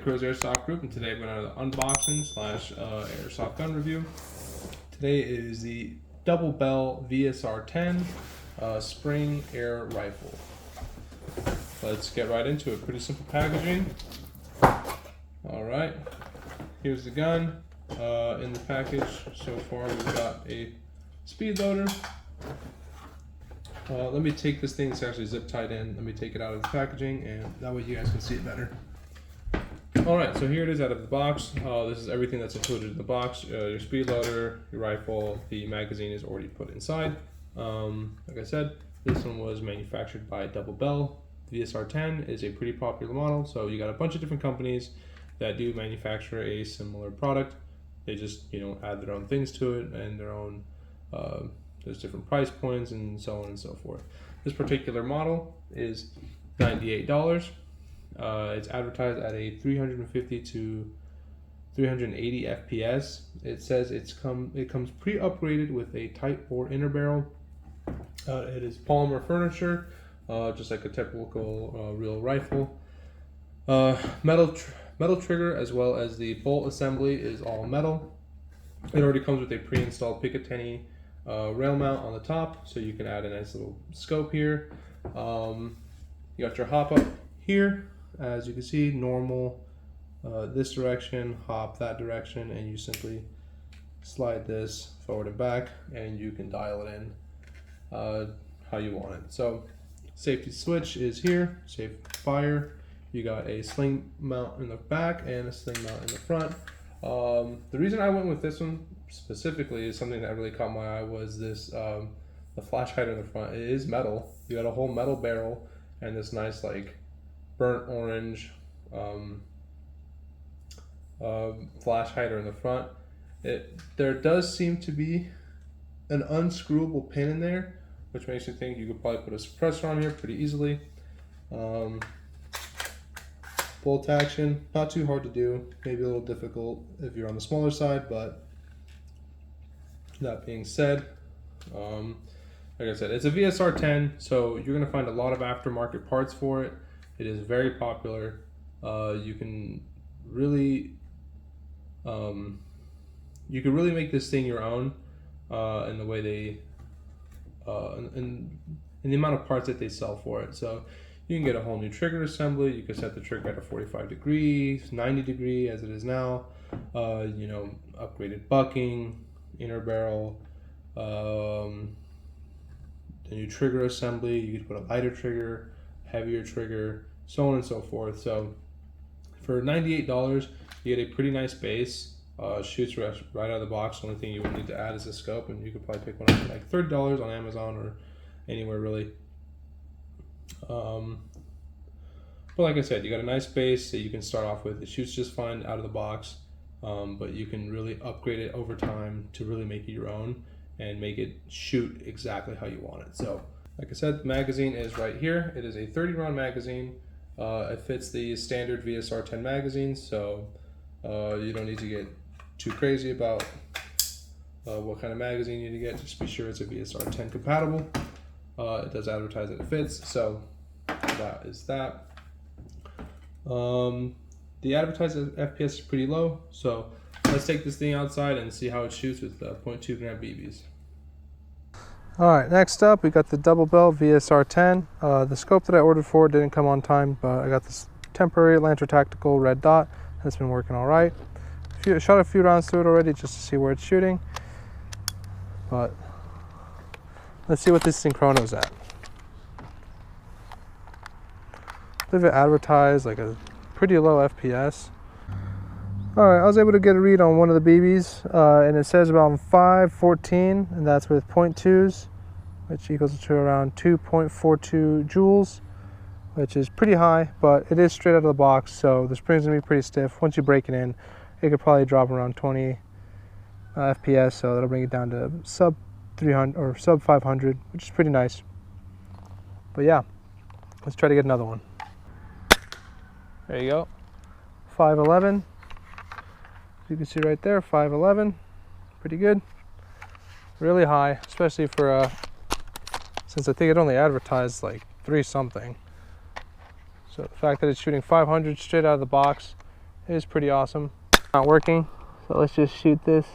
Crow's Airsoft Group, and today we're going to unboxing slash airsoft gun review. Today is the Double Bell VSR10 spring air rifle. Let's get right into it. Pretty simple packaging. Alright, here's the gun. In the package so far we've got a speed loader. Let me take this thing, it's actually zip tied in. Let me take it out of the packaging and that way you guys can see it better. Alright, so here it is out of the box. This is everything that's included in the box. Your speed loader, your rifle, the magazine is already put inside. Like I said, this one was manufactured by Double Bell. The VSR10 is a pretty popular model, so you got a bunch of different companies that do manufacture a similar product. They just, add their own things to it and their own, there's different price points and so on and so forth. This particular model is $98. It's advertised at a 350 to 380 FPS. It says it comes pre-upgraded with a Type 4 inner barrel. It is polymer furniture, just like a typical real rifle. Metal trigger as well as the bolt assembly is all metal. It already comes with a pre-installed Picatinny rail mount on the top, so you can add a nice little scope here. You got your hop up here. As you can see, normal this direction, hop that direction, and you simply slide this forward and back and you can dial it in how you want it. So safety switch is here, safe fire. You got a sling mount in the back and a sling mount in the front. The reason I went with this one specifically is something that really caught my eye was this, the flash hider in the front. It is metal. You got a whole metal barrel and this nice like burnt orange flash hider in the front. There does seem to be an unscrewable pin in there, which makes you think you could probably put a suppressor on here pretty easily. Bolt action, not too hard to do, maybe a little difficult if you're on the smaller side, but that being said, like I said, it's a VSR10, so you're going to find a lot of aftermarket parts for it. It is very popular. You can really make this thing your own in the way they in the amount of parts that they sell for it. So you can get a whole new trigger assembly. You can set the trigger at a 45 degrees, 90 degree as it is now. Upgraded bucking, inner barrel, the new trigger assembly. You could put a lighter trigger, heavier trigger, so on and so forth. So for $98, you get a pretty nice base. Shoots right out of the box. The only thing you would need to add is a scope, and you could probably pick one up for like $30 on Amazon or anywhere really. But like I said, you got a nice base that you can start off with. It shoots just fine out of the box, but you can really upgrade it over time to really make it your own and make it shoot exactly how you want it. So like I said, the magazine is right here. It is a 30-round magazine. It fits the standard VSR10 magazine, so you don't need to get too crazy about what kind of magazine you need to get. Just be sure it's a VSR10 compatible. It does advertise that it fits, so that is that. The advertised FPS is pretty low, so let's take this thing outside and see how it shoots with 0.2 gram BBs. Alright, next up we got the Double Bell VSR10. The scope that I ordered for didn't come on time, but I got this temporary Lancer Tactical red dot. It's been working alright. Shot a few rounds through it already just to see where it's shooting. But let's see what this Synchrono's at. I believe it advertised like a pretty low FPS. Alright, I was able to get a read on one of the BBs, and it says about 514, and that's with 0.2s, which equals to around 2.42 joules, which is pretty high, but it is straight out of the box, so the spring's gonna be pretty stiff. Once you break it in, it could probably drop around 20 FPS, so that'll bring it down to sub 300 or sub 500, which is pretty nice. But yeah, let's try to get another one. There you go, 511. You can see right there, 511, pretty good. Really high, especially for since I think it only advertised like 3 something. So the fact that it's shooting 500 straight out of the box It is pretty awesome. Not working, so let's just shoot this.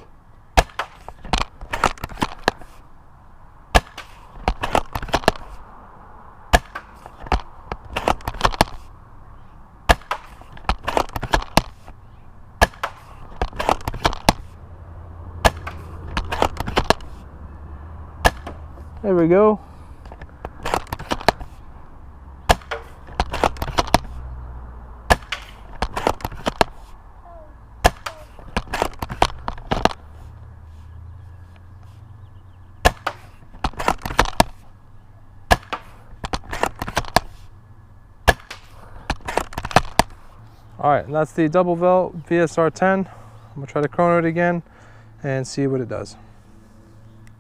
There we go. All right, and that's the double vel VSR10. I'm gonna try to chrono it again and see what it does.